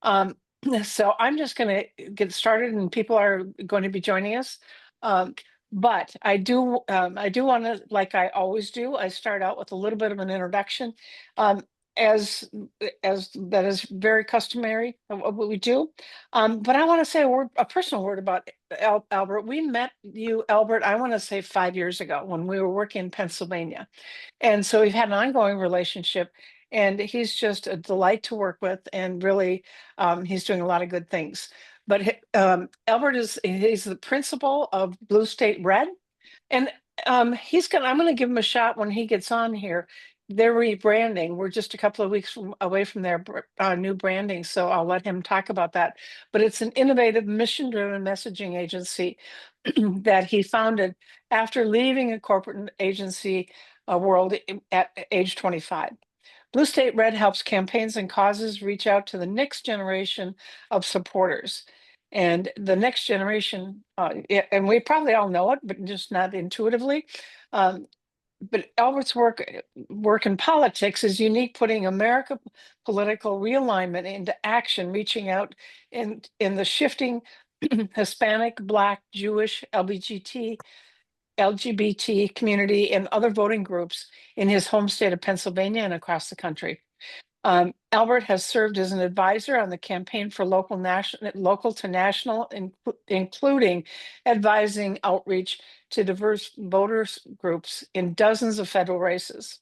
Um, so I'm just going to get started, and people are going to be joining us. Um, but I do want to, like I always do, I start out with a little bit of an introduction, um, as as that is very customary of what we do. But I want to say a personal word about Albert. We met you, Albert, I want to say 5 years ago when we were working in Pennsylvania. And so we've had an ongoing relationship, and he's just a delight to work with, and really, he's doing a lot of good things. But Albert he's the principal of Blue State Red, and I'm gonna give him a shot when he gets on here. They're rebranding. We're just a couple of weeks away from their new branding, so I'll let him talk about that. But it's an innovative, mission-driven messaging agency that he founded after leaving a corporate agency world at age 25. Blue State Red helps campaigns and causes reach out to the next generation of supporters. And the next generation, and we probably all know it, but just not intuitively. Um, but Albert's work in politics is unique, putting America political realignment into action, reaching out in the shifting Hispanic, Black, Jewish, LGBT community, and other voting groups in his home state of Pennsylvania and across the country. Albert has served as an advisor on the campaign for local to national, including advising outreach to diverse voters groups in dozens of federal races.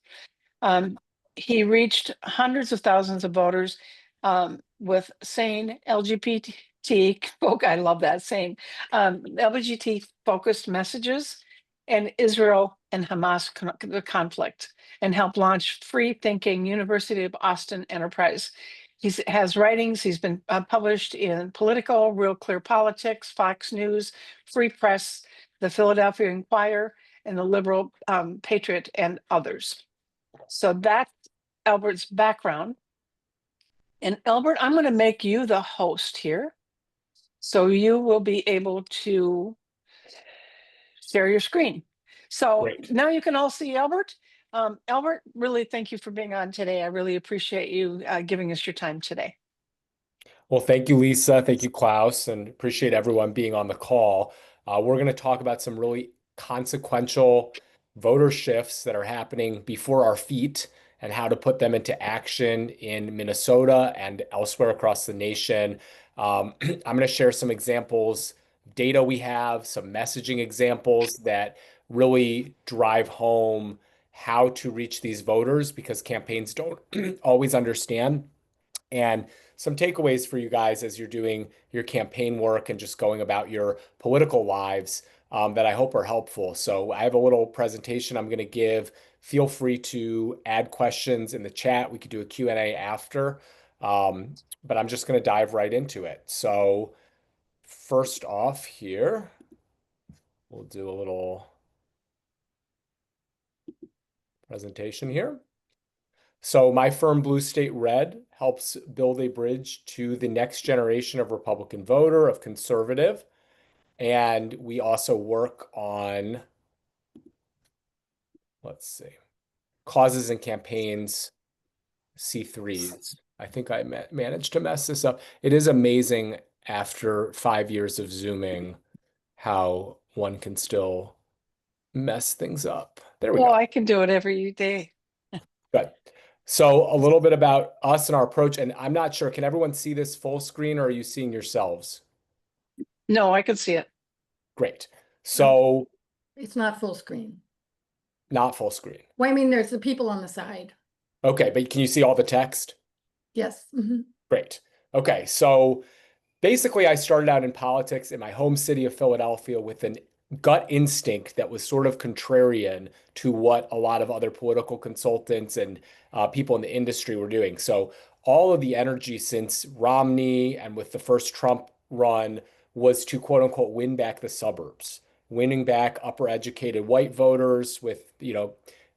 He reached hundreds of thousands of voters with sane LGBT I love that saying, LGBT focused messages and Israel and Hamas conflict, and helped launch Free Thinking University of Austin Enterprise. He has writings. He's been published in Political, Real Clear Politics, Fox News, Free Press, the Philadelphia Inquirer, and the Liberal Patriot, and others. So that's Albert's background. And Albert, I'm going to make you the host here. So you will be able to share your screen. So Great. now you can all see Albert. Albert, really thank you for being on today. I really appreciate you giving us your time today. Well, thank you, Lisa. Thank you, Klaus, and appreciate everyone being on the call. We're going to talk about some really consequential voter shifts that are happening before our feet and how to put them into action in Minnesota and elsewhere across the nation. I'm going to share some examples, data we have, some messaging examples that really drive home how to reach these voters because campaigns don't always understand. And some takeaways for you guys as you're doing your campaign work and just going about your political lives that I hope are helpful. So I have a little presentation I'm going to give. Feel free to add questions in the chat. We could do a Q&A after, but I'm just going to dive right into it. So first off here, we'll do a little presentation here. So my firm, Blue State Red, helps build a bridge to the next generation of Republican voter, of conservative. And we also work on, let's see, causes and campaigns, C3s. I think I managed to mess this up. It is amazing after 5 years of Zooming how one can still mess things up. There we go. I can do it every day. Good. So a little bit about us and our approach, and I'm not sure, can everyone see this full screen or are you seeing yourselves? No, I can see it. Great. So it's not full screen. Not full screen. Well, I mean, there's the people on the side. Okay, but can you see all the text? Yes. Mm-hmm. Great. Okay, so basically I started out in politics in my home city of Philadelphia with an gut instinct that was sort of contrarian to what a lot of other political consultants and people in the industry were doing. So all of the energy since Romney and with the first Trump run was to quote unquote win back the suburbs, winning back upper educated white voters with,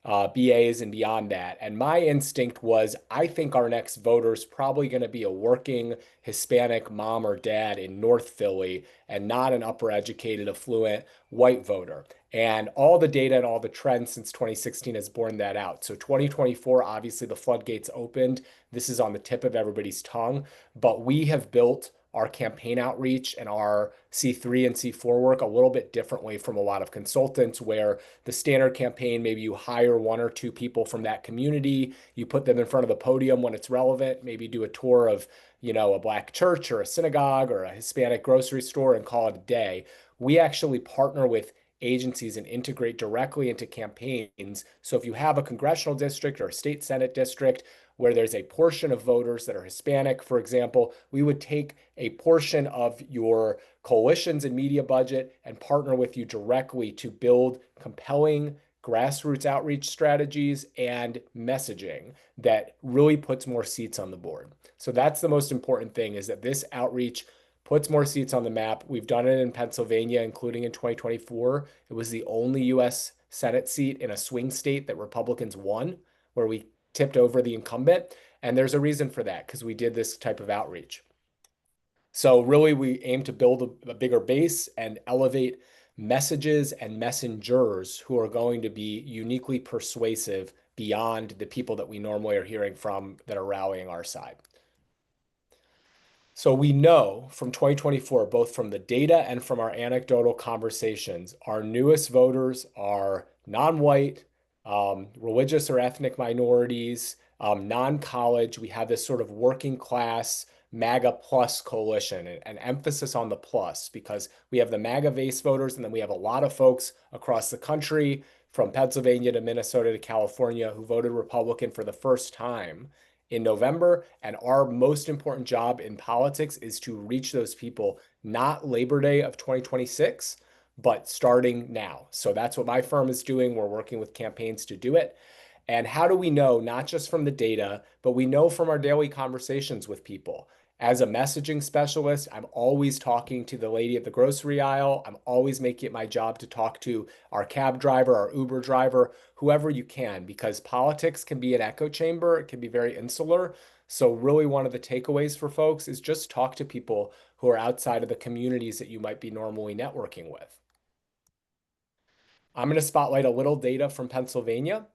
BAs and beyond that. And my instinct was, I think our next voter is probably going to be a working Hispanic mom or dad in North Philly and not an upper educated, affluent white voter. And all the data and all the trends since 2016 has borne that out. So 2024, obviously the floodgates opened. This is on the tip of everybody's tongue, but we have built our campaign outreach and our C3 and C4 work a little bit differently from a lot of consultants, where the standard campaign, maybe you hire one or two people from that community, you put them in front of the podium when it's relevant, maybe do a tour of, a Black church or a synagogue or a Hispanic grocery store and call it a day. We actually partner with agencies and integrate directly into campaigns. So if you have a congressional district or a state Senate district where there's a portion of voters that are Hispanic, for example, we would take a portion of your coalitions and media budget and partner with you directly to build compelling grassroots outreach strategies and messaging that really puts more seats on the board. So that's the most important thing, is that this outreach puts more seats on the map. We've done it in Pennsylvania, including in 2024. It was the only US Senate seat in a swing state that Republicans won, where we tipped over the incumbent. And there's a reason for that, because we did this type of outreach. So really, we aim to build a bigger base and elevate messages and messengers who are going to be uniquely persuasive beyond the people that we normally are hearing from that are rallying our side. So we know from 2024, both from the data and from our anecdotal conversations, our newest voters are non-white, religious or ethnic minorities, non-college. We have this sort of working class MAGA plus coalition, an emphasis on the plus, because we have the MAGA base voters, and then we have a lot of folks across the country, from Pennsylvania to Minnesota to California, who voted Republican for the first time in November. And our most important job in politics is to reach those people, not Labor Day of 2026, but starting now. So that's what my firm is doing. We're working with campaigns to do it. And how do we know? Not just from the data, but we know from our daily conversations with people. As a messaging specialist, I'm always talking to the lady at the grocery aisle. I'm always making it my job to talk to our cab driver, our Uber driver, whoever you can, because politics can be an echo chamber. It can be very insular. So really, one of the takeaways for folks is just talk to people who are outside of the communities that you might be normally networking with. I'm going to spotlight a little data from Pennsylvania.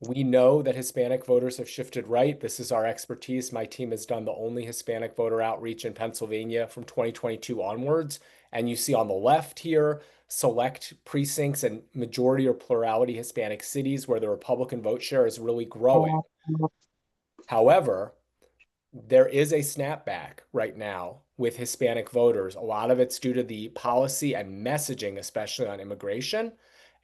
We know that Hispanic voters have shifted right. This is our expertise. My team has done the only Hispanic voter outreach in Pennsylvania from 2022 onwards. And you see on the left here, select precincts and majority or plurality Hispanic cities where the Republican vote share is really growing. However, there is a snapback right now with Hispanic voters. A lot of it's due to the policy and messaging, especially on immigration.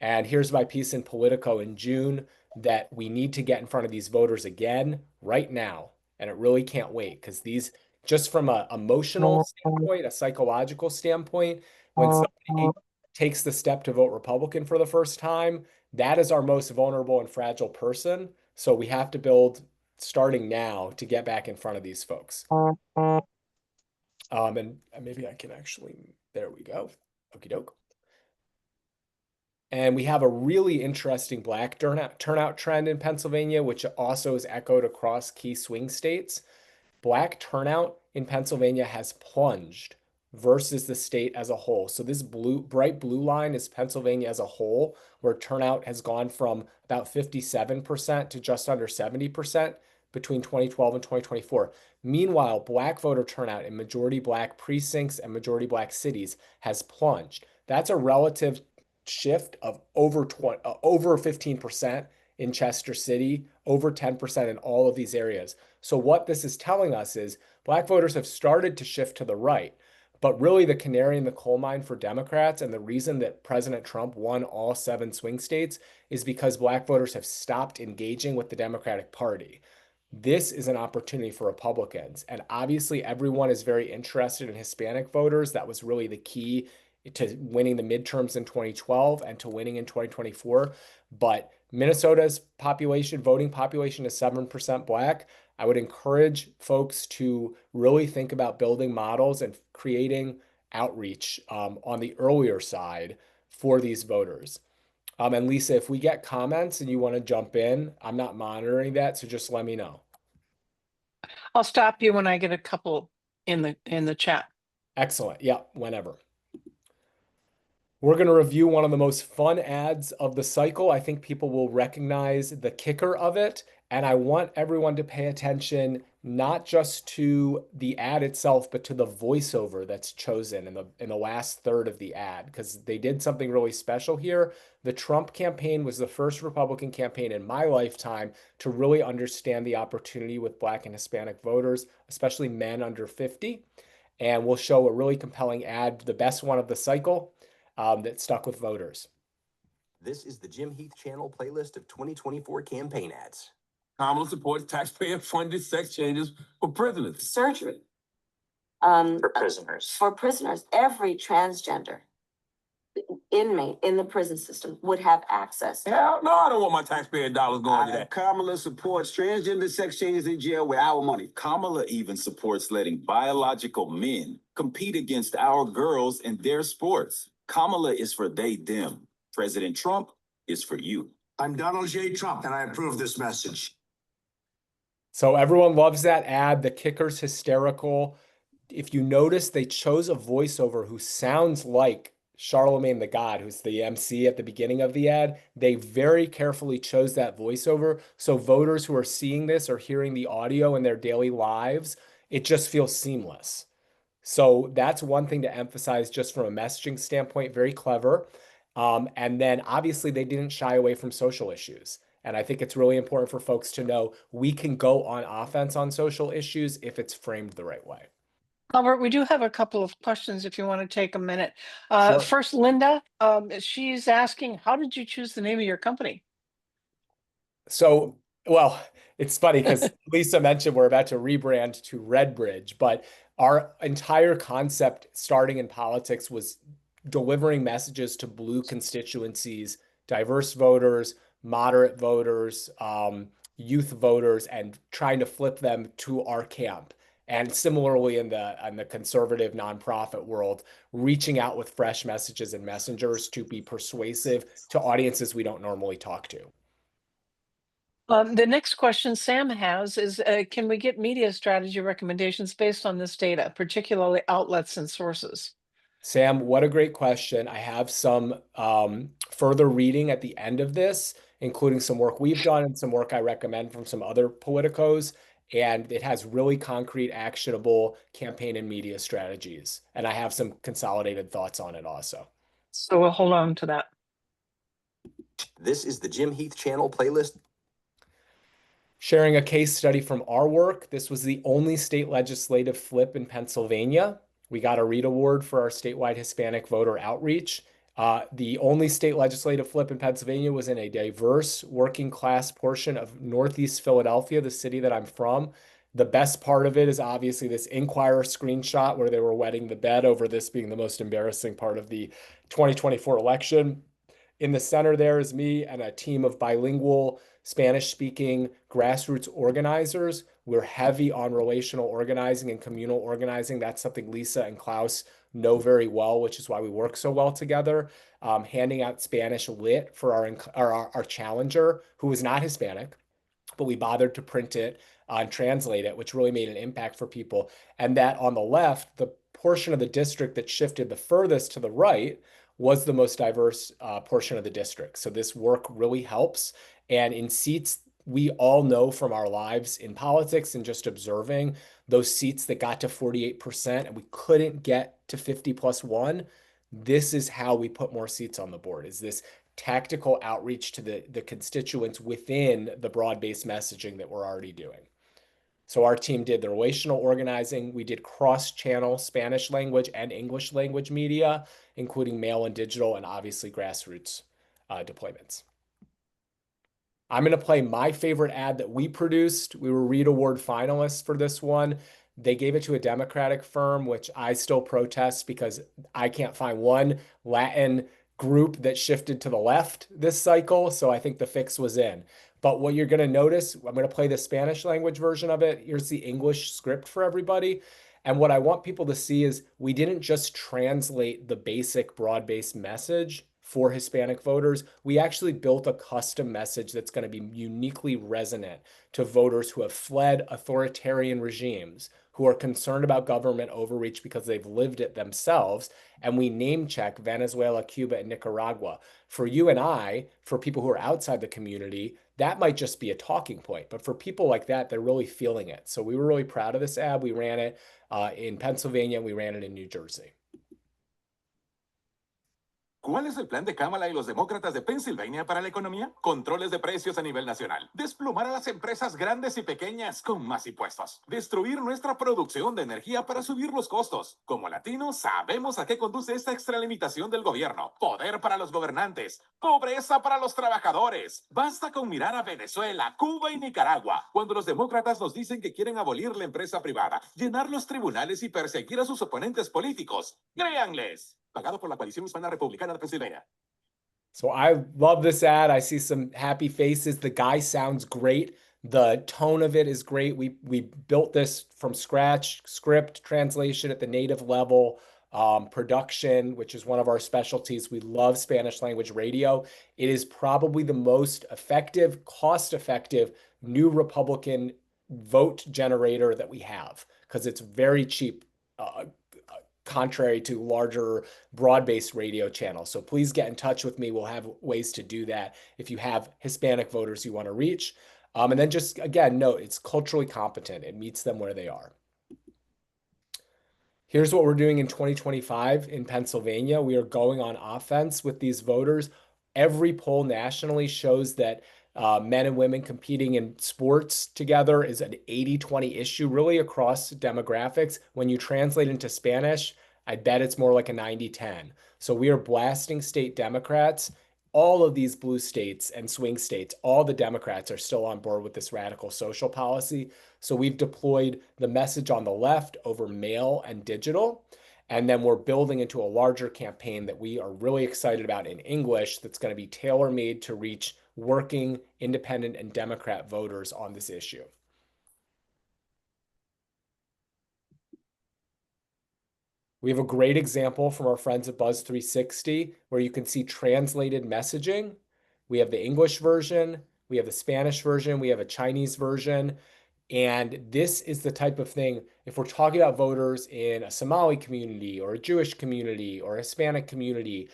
And here's my piece in Politico in June, that we need to get in front of these voters again right now. And it really can't wait, because these, just from an emotional standpoint, a psychological standpoint, when somebody takes the step to vote Republican for the first time, that is our most vulnerable and fragile person. So we have to build starting now to get back in front of these folks. And maybe I can actually, there we go. Okie doke. And we have a really interesting Black turnout trend in Pennsylvania, which also is echoed across key swing states. Black turnout in Pennsylvania has plunged versus the state as a whole. So this bright blue line is Pennsylvania as a whole, where turnout has gone from about 57% to just under 70% between 2012 and 2024. Meanwhile, Black voter turnout in majority Black precincts and majority Black cities has plunged. That's a relative shift of over 15% in Chester City, over 10% in all of these areas. So what this is telling us is Black voters have started to shift to the right, but really the canary in the coal mine for Democrats, and the reason that President Trump won all 7 swing states, is because Black voters have stopped engaging with the Democratic Party. This is an opportunity for Republicans. And obviously everyone is very interested in Hispanic voters. That was really the key to winning the midterms in 2012 and to winning in 2024. But Minnesota's voting population is 7% Black. I would encourage folks to really think about building models and creating outreach on the earlier side for these voters. And Lisa, if we get comments and you want to jump in, I'm not monitoring that, so just let me know. I'll stop you when I get a couple in the chat. Excellent. Yeah, whenever. We're going to review one of the most fun ads of the cycle. I think people will recognize the kicker of it. And I want everyone to pay attention not just to the ad itself, but to the voiceover that's chosen in the last third of the ad, because they did something really special here. The Trump campaign was the first Republican campaign in my lifetime to really understand the opportunity with Black and Hispanic voters, especially men under 50. And we'll show a really compelling ad, the best one of the cycle, that stuck with voters. This is the Jim Heath Channel playlist of 2024 campaign ads. Kamala supports taxpayer-funded sex changes for prisoners. Surgery. For prisoners. For prisoners, every transgender inmate in the prison system would have access. Hell no, I don't want my taxpayer dollars going to that. Kamala supports transgender sex changes in jail with our money. Kamala even supports letting biological men compete against our girls in their sports. Kamala is for they, them. President Trump is for you. I'm Donald J. Trump, and I approve this message. So everyone loves that ad. The kicker's hysterical. If you notice, they chose a voiceover who sounds like Charlemagne the God, who's the MC at the beginning of the ad. They very carefully chose that voiceover. So voters who are seeing this or hearing the audio in their daily lives, it just feels seamless. So that's one thing to emphasize just from a messaging standpoint, very clever. And then obviously they didn't shy away from social issues. And I think it's really important for folks to know we can go on offense on social issues if it's framed the right way. Albert, we do have a couple of questions if you want to take a minute. Sure. First, Linda, she's asking, how did you choose the name of your company? So, well, it's funny because Lisa mentioned we're about to rebrand to Redbridge, but our entire concept starting in politics was delivering messages to blue constituencies, diverse voters, moderate voters, youth voters, and trying to flip them to our camp. And similarly in the conservative nonprofit world, reaching out with fresh messages and messengers to be persuasive to audiences we don't normally talk to. The next question Sam has is, can we get media strategy recommendations based on this data, particularly outlets and sources? Sam, what a great question. I have some further reading at the end of this, including some work we've done and some work I recommend from some other politicos. And it has really concrete, actionable campaign and media strategies. And I have some consolidated thoughts on it also. So we'll hold on to that. This is the Jim Heath Channel playlist. Sharing a case study from our work. This was the only state legislative flip in Pennsylvania. We got a READ award for our statewide Hispanic voter outreach. The only state legislative flip in Pennsylvania was in a diverse working class portion of Northeast Philadelphia, the city that I'm from. The best part of it is obviously this Inquirer screenshot where they were wetting the bed over this being the most embarrassing part of the 2024 election. In the center there is me and a team of bilingual Spanish-speaking grassroots organizers. We're heavy on relational organizing and communal organizing. That's something Lisa and Klaus know very well, which is why we work so well together. Handing out Spanish lit for our challenger, who was not Hispanic, but we bothered to print it and translate it, which really made an impact for people. And that on the left, the portion of the district that shifted the furthest to the right was the most diverse portion of the district. So this work really helps. And in seats, we all know from our lives in politics and just observing those seats that got to 48% and we couldn't get to 50+1. This is how we put more seats on the board, is this tactical outreach to the constituents within the broad-based messaging that we're already doing. So our team did the relational organizing. We did cross-channel Spanish language and English language media, including mail and digital, and obviously grassroots deployments. I'm going to play my favorite ad that we produced. We were READ Award finalists for this one. They gave it to a Democratic firm, which I still protest because I can't find one Latin group that shifted to the left this cycle. So I think the fix was in. But what you're going to notice, I'm going to play the Spanish language version of it. Here's the English script for everybody. And what I want people to see is we didn't just translate the basic broad-based message for Hispanic voters, we actually built a custom message that's going to be uniquely resonant to voters who have fled authoritarian regimes, who are concerned about government overreach because they've lived it themselves. And we name check Venezuela, Cuba, and Nicaragua. For you and I, for people who are outside the community, that might just be a talking point. But for people like that, they're really feeling it. So we were really proud of this ad. We ran it in Pennsylvania, and we ran it in New Jersey. ¿Cuál es el plan de Kamala y los demócratas de Pensilvania para la economía? Controles de precios a nivel nacional. Desplumar a las empresas grandes y pequeñas con más impuestos. Destruir nuestra producción de energía para subir los costos. Como latinos, sabemos a qué conduce esta extralimitación del gobierno. Poder para los gobernantes. Pobreza para los trabajadores. Basta con mirar a Venezuela, Cuba y Nicaragua. Cuando los demócratas nos dicen que quieren abolir la empresa privada, llenar los tribunales y perseguir a sus oponentes políticos. Créanles. Pagado por la Coalición Hispana Republicana de Pensilvania. So I love this ad. I see some happy faces. The guy sounds great. The tone of it is great. We built this from scratch, script, translation at the native level, production, which is one of our specialties. We love Spanish language radio. It is probably the most effective, cost-effective new Republican vote generator that we have because it's very cheap, contrary to larger broad-based radio channels. So please get in touch with me. We'll have ways to do that if you have Hispanic voters you want to reach. And then just, again, note, it's culturally competent. It meets them where they are. Here's what we're doing in 2025 in Pennsylvania. We are going on offense with these voters. Every poll nationally shows that men and women competing in sports together is an 80-20 issue, really across demographics. When you translate into Spanish, I bet it's more like a 90-10. So we are blasting state Democrats. All of these blue states and swing states, all the Democrats are still on board with this radical social policy. So we've deployed the message on the left over mail and digital. And then we're building into a larger campaign that we are really excited about in English that's going to be tailor-made to reach working, independent, and Democrat voters on this issue. We have a great example from our friends at Buzz 360 where you can see translated messaging. We have the English version, we have the Spanish version, we have a Chinese version. And this is the type of thing, if we're talking about voters in a Somali community or a Jewish community or a Hispanic community,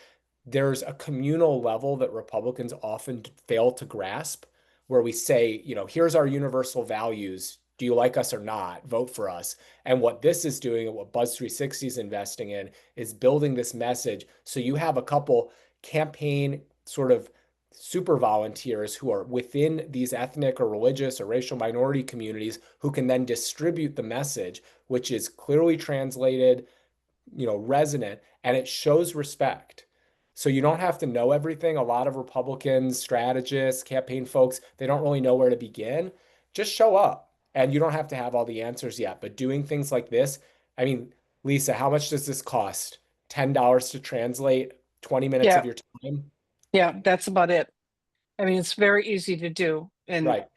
there's a communal level that Republicans often fail to grasp, where we say, you know, here's our universal values. Do you like us or not? Vote for us. And what this is doing and what Buzz 360 is investing in is building this message. So you have a couple campaign sort of super volunteers who are within these ethnic or religious or racial minority communities who can then distribute the message, which is clearly translated, you know, resonant, and it shows respect. So you don't have to know everything. A lot of Republicans, strategists, campaign folks, they don't really know where to begin. Just show up, and you don't have to have all the answers yet. But doing things like this, I mean, Lisa, how much does this cost? $10 to translate, 20 minutes of your time? Yeah, that's about it. I mean, it's very easy to do. And Right.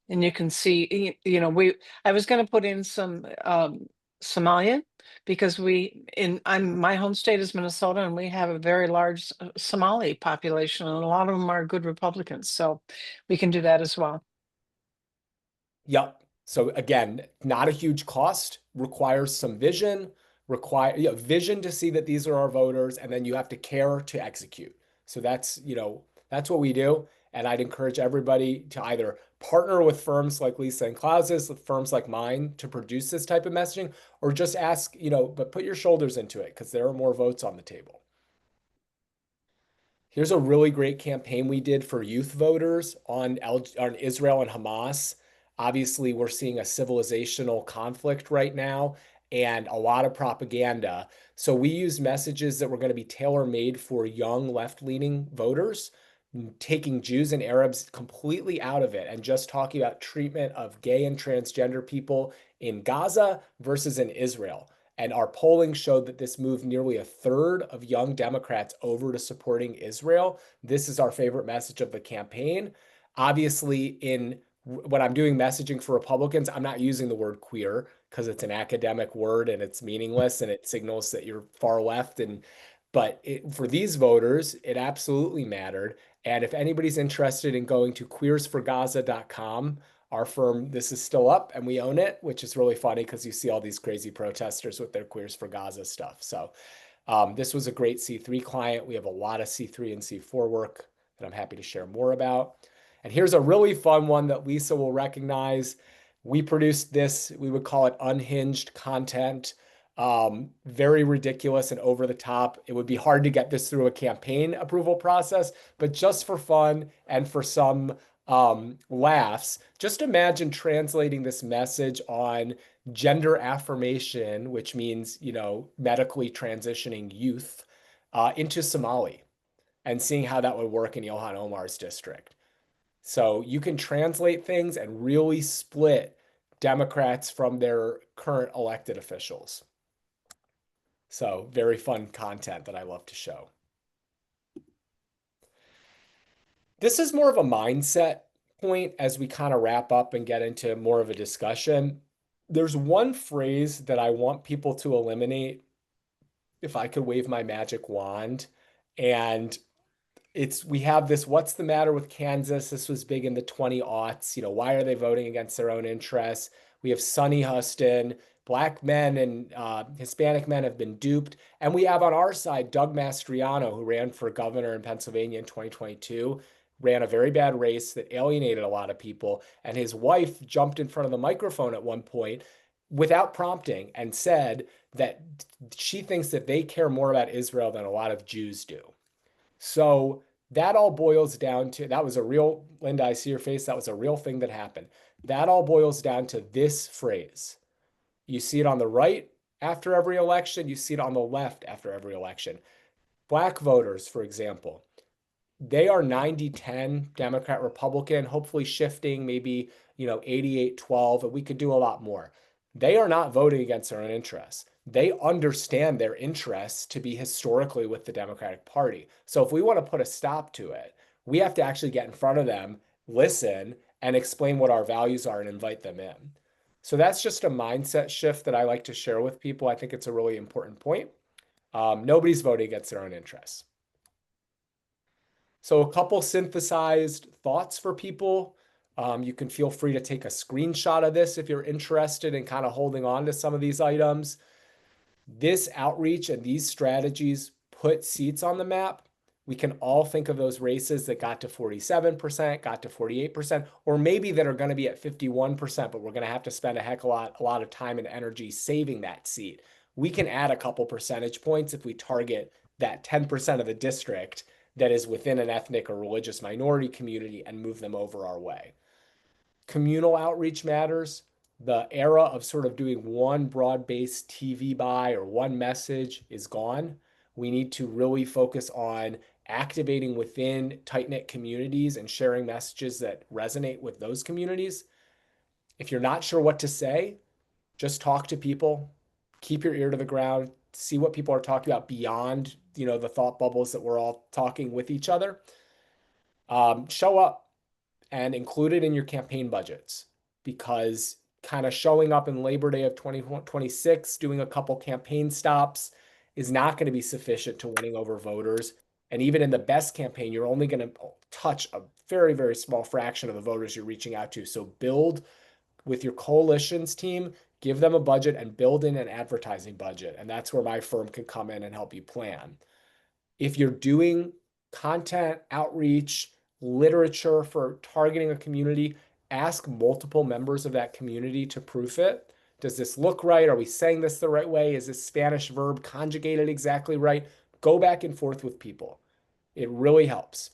and you can see, you know, I was going to put in some Somalian because my home state is Minnesota and we have a very large Somali population and a lot of them are good Republicans. So we can do that as well. Yep. So again, not a huge cost, requires some vision, vision to see that these are our voters, and then you have to care to execute. So that's, you know, that's what we do. And I'd encourage everybody to either partner with firms like Lisa and Klaus's, with firms like mine to produce this type of messaging, or just ask, you know, but put your shoulders into it because there are more votes on the table. Here's a really great campaign we did for youth voters on Israel and Hamas. Obviously, we're seeing a civilizational conflict right now and a lot of propaganda. So we use messages that were going to be tailor-made for young left-leaning voters, taking Jews and Arabs completely out of it and just talking about treatment of gay and transgender people in Gaza versus in Israel. And our polling showed that this moved nearly a third of young Democrats over to supporting Israel. This is our favorite message of the campaign. Obviously, when I'm doing messaging for Republicans, I'm not using the word queer because it's an academic word and it's meaningless and it signals that you're far left. But for these voters, it absolutely mattered. And if anybody's interested in going to queersforgaza.com, our firm, this is still up and we own it, which is really funny because you see all these crazy protesters with their Queers for Gaza stuff. So this was a great C3 client. We have a lot of C3 and C4 work that I'm happy to share more about. And here's a really fun one that Lisa will recognize. We produced this, we would call it unhinged content. Very ridiculous and over the top. It would be hard to get this through a campaign approval process, but just for fun and for some laughs, just imagine translating this message on gender affirmation, which means, medically transitioning youth, into Somali and seeing how that would work in Ilhan Omar's district. So you can translate things and really split Democrats from their current elected officials. So very fun content that I love to show. This is more of a mindset point as we kind of wrap up and get into more of a discussion. There's one phrase that I want people to eliminate if I could wave my magic wand. And we have this, what's the matter with Kansas? This was big in the 20-aughts. Why are they voting against their own interests? We have Sonny Huston. Black men and Hispanic men have been duped. And we have on our side, Doug Mastriano, who ran for governor in Pennsylvania in 2022, ran a very bad race that alienated a lot of people. And his wife jumped in front of the microphone at one point without prompting and said that she thinks that they care more about Israel than a lot of Jews do. So that all boils down to, that was a real, Linda, I see your face, that was a real thing that happened. That all boils down to this phrase. You see it on the right after every election, you see it on the left after every election. Black voters, for example, they are 90-10 Democrat Republican, hopefully shifting maybe 88-12, and we could do a lot more. They are not voting against their own interests. They understand their interests to be historically with the Democratic Party. So if we want to put a stop to it, we have to actually get in front of them, listen, and explain what our values are and invite them in. So that's just a mindset shift that I like to share with people. I think it's a really important point. Nobody's voting against their own interests. So a couple synthesized thoughts for people. You can feel free to take a screenshot of this if you're interested in kind of holding on to some of these items. This outreach and these strategies put seats on the map. We can all think of those races that got to 47%, got to 48%, or maybe that are going to be at 51%, but we're going to have to spend a lot of time and energy saving that seat. We can add a couple percentage points if we target that 10% of the district that is within an ethnic or religious minority community and move them over our way. Communal outreach matters. The era of sort of doing one broad-based TV buy or one message is gone. We need to really focus on activating within tight-knit communities and sharing messages that resonate with those communities. If you're not sure what to say, just talk to people, keep your ear to the ground, see what people are talking about beyond, the thought bubbles that we're all talking with each other. Show up and include it in your campaign budgets, because kind of showing up in Labor Day of 2026, doing a couple campaign stops is not going to be sufficient to winning over voters. And even in the best campaign, you're only going to touch a very, very small fraction of the voters you're reaching out to. So build with your coalitions team, give them a budget and build in an advertising budget. And that's where my firm can come in and help you plan. If you're doing content, outreach, literature for targeting a community, ask multiple members of that community to proof it. Does this look right? Are we saying this the right way? Is this Spanish verb conjugated exactly right? Go back and forth with people. It really helps.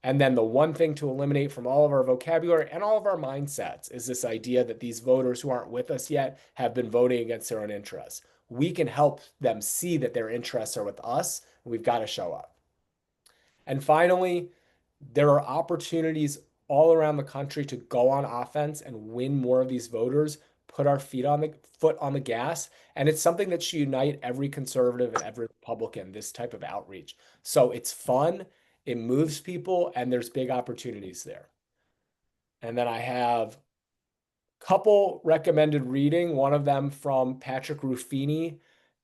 And then the one thing to eliminate from all of our vocabulary and all of our mindsets is this idea that these voters who aren't with us yet have been voting against their own interests. We can help them see that their interests are with us, and we've got to show up. And finally, there are opportunities all around the country to go on offense and win more of these voters, put our foot on the gas. And it's something that should unite every conservative and every Republican, this type of outreach. So it's fun, it moves people, and there's big opportunities there. And then I have a couple recommended reading, one of them from Patrick Ruffini.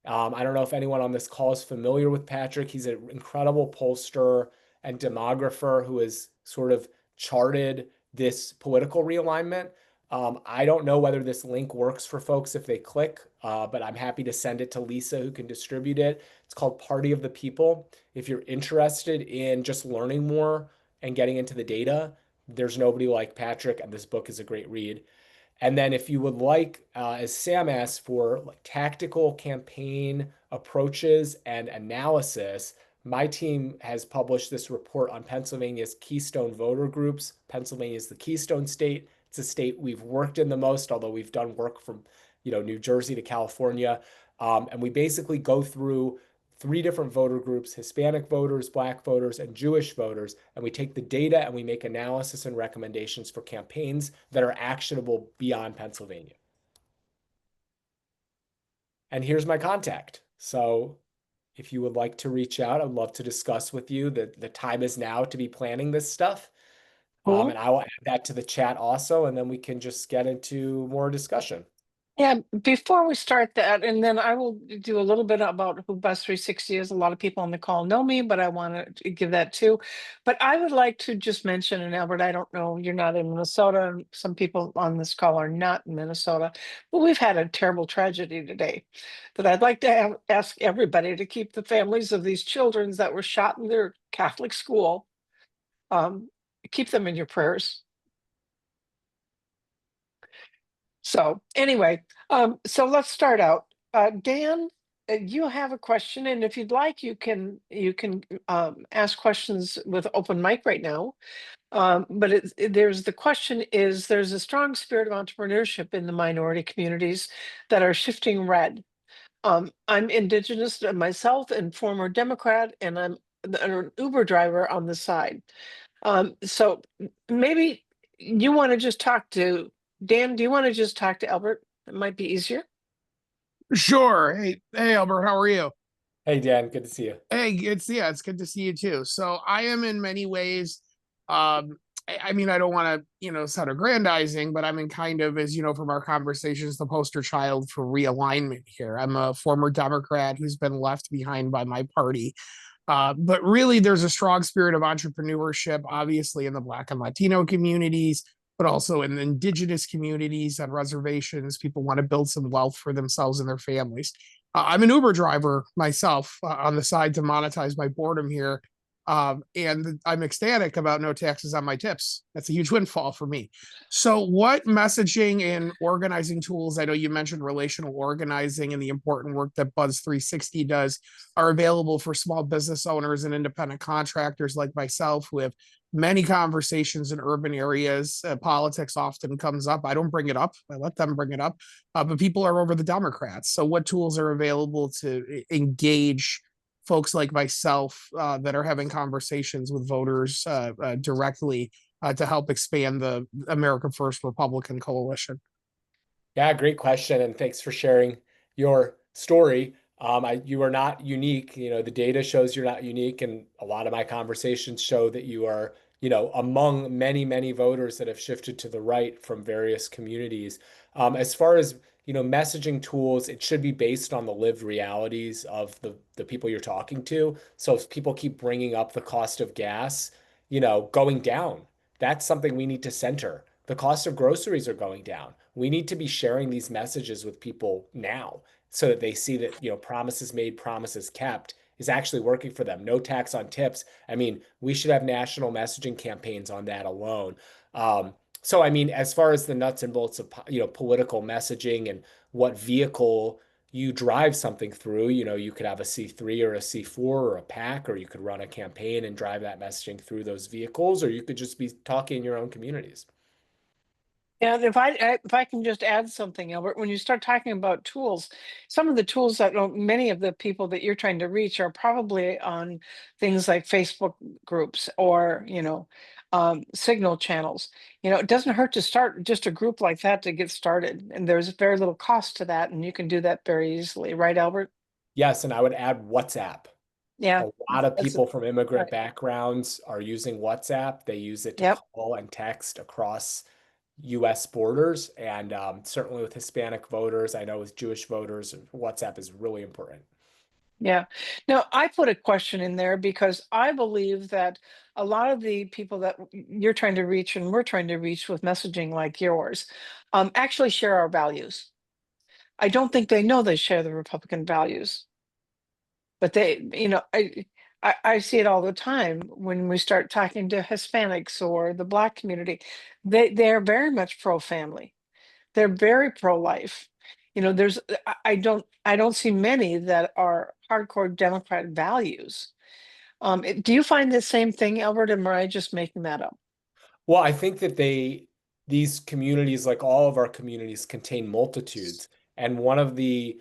I don't know if anyone on this call is familiar with Patrick. He's an incredible pollster and demographer who has sort of charted this political realignment. I don't know whether this link works for folks if they click, but I'm happy to send it to Lisa who can distribute it. It's called Party of the People. If you're interested in just learning more and getting into the data, there's nobody like Patrick, and this book is a great read. And then if you would like, as Sam asked, for like tactical campaign approaches and analysis, my team has published this report on Pennsylvania's Keystone voter groups. Pennsylvania is the Keystone state. It's a state we've worked in the most, although we've done work from, New Jersey to California. And we basically go through 3 different voter groups: Hispanic voters, Black voters, and Jewish voters. And we take the data and we make analysis and recommendations for campaigns that are actionable beyond Pennsylvania. And here's my contact. So if you would like to reach out, I'd love to discuss with you. The time is now to be planning this stuff. Cool. And I will add that to the chat also, and then we can just get into more discussion. Yeah, before we start that, and then I will do a little bit about who Buzz 360 is. A lot of people on the call know me, but I want to give that too. But I would like to just mention, and Albert, I don't know, you're not in Minnesota, and some people on this call are not in Minnesota, but we've had a terrible tragedy today that I'd like to ask everybody to keep the families of these children that were shot in their Catholic school, keep them in your prayers. So anyway, so let's start out. Dan, you have a question, and if you'd like, you can ask questions with open mic right now. But there's the question is there's a strong spirit of entrepreneurship in the minority communities that are shifting red. I'm indigenous myself and former Democrat, and I'm an Uber driver on the side. So maybe you want to just talk to Dan. Do you want to just talk to Albert? It might be easier. Sure. Hey, Albert, how are you? Hey, Dan, good to see you. Hey, it's good to see you too. So I am in many ways, I mean, I don't want to, sound aggrandizing, but I'm in kind of, as you know, from our conversations, the poster child for realignment here. I'm a former Democrat who's been left behind by my party. But really, there's a strong spirit of entrepreneurship, obviously, in the Black and Latino communities, but also in the indigenous communities on reservations. People want to build some wealth for themselves and their families. I'm an Uber driver myself on the side to monetize my boredom here. And I'm ecstatic about no taxes on my tips. That's a huge windfall for me. So, what messaging and organizing tools, I know you mentioned relational organizing and the important work that Buzz 360 does, are available for small business owners and independent contractors like myself who have many conversations in urban areas. Politics often comes up. I don't bring it up, I let them bring it up. But people are over the Democrats. So, what tools are available to engage folks like myself that are having conversations with voters directly to help expand the America First Republican coalition? Yeah, great question, and thanks for sharing your story. You are not unique. The data shows you're not unique, and a lot of my conversations show that you are, among many, many voters that have shifted to the right from various communities. As far as messaging tools, it should be based on the lived realities of the people you're talking to. So if people keep bringing up the cost of gas, going down, that's something we need to center. The cost of groceries are going down. We need to be sharing these messages with people now so that they see that, promises made, promises kept is actually working for them. No tax on tips. I mean, we should have national messaging campaigns on that alone. So, I mean, as far as the nuts and bolts of, political messaging and what vehicle you drive something through, you could have a C3 or a C4 or a PAC, or you could run a campaign and drive that messaging through those vehicles, or you could just be talking in your own communities. And if I can just add something, Albert, when you start talking about tools, some of the tools that many of the people that you're trying to reach are probably on things like Facebook groups or signal channels. It doesn't hurt to start just a group like that to get started, and there's very little cost to that, and you can do that very easily, right, Albert? Yes, and I would add WhatsApp. Yeah, A lot of that's people from immigrant right. backgrounds are using WhatsApp. They use it to Yep. call and text across US borders. And certainly with Hispanic voters, I know with Jewish voters, WhatsApp is really important. Yeah. Now, I put a question in there because I believe that a lot of the people that you're trying to reach and we're trying to reach with messaging like yours actually share our values. I don't think they know they share the Republican values, but they, I see it all the time when we start talking to Hispanics or the Black community. They are very much pro-family. They're very pro-life. There's I don't see many that are hardcore Democrat values. Do you find the same thing, Albert, or am I just making that up? Well, I think that these communities, like all of our communities, contain multitudes. And one of the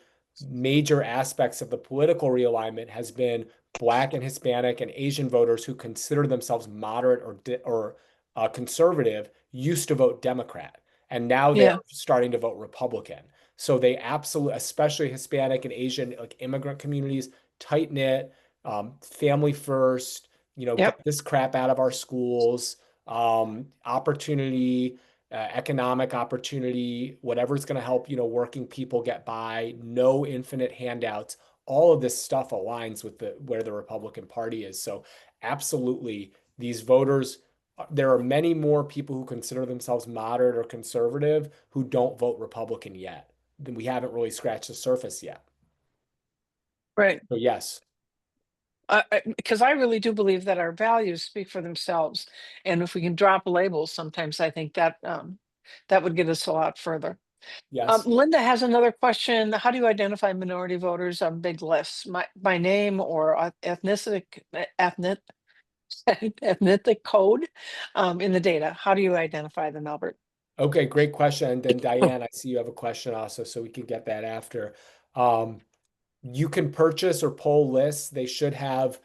major aspects of the political realignment has been Black and Hispanic and Asian voters who consider themselves moderate or conservative used to vote Democrat. And now they're Yeah. starting to vote Republican. So they absolutely, especially Hispanic and Asian, like immigrant communities, tight knit, family first, Yep. get this crap out of our schools, opportunity, economic opportunity, whatever's going to help, working people get by, no infinite handouts. All of this stuff aligns with where the Republican Party is. So absolutely, these voters, there are many more people who consider themselves moderate or conservative who don't vote Republican yet. We haven't really scratched the surface yet. Right. So yes. Because I really do believe that our values speak for themselves, and if we can drop labels, sometimes I think that that would get us a lot further. Yes. Linda has another question. How do you identify minority voters on big lists? By name or ethnic ethnic code in the data? How do you identify them, Albert? Okay, great question. And then Diane, I see you have a question also, so we can get that after. You can purchase or pull lists. They should have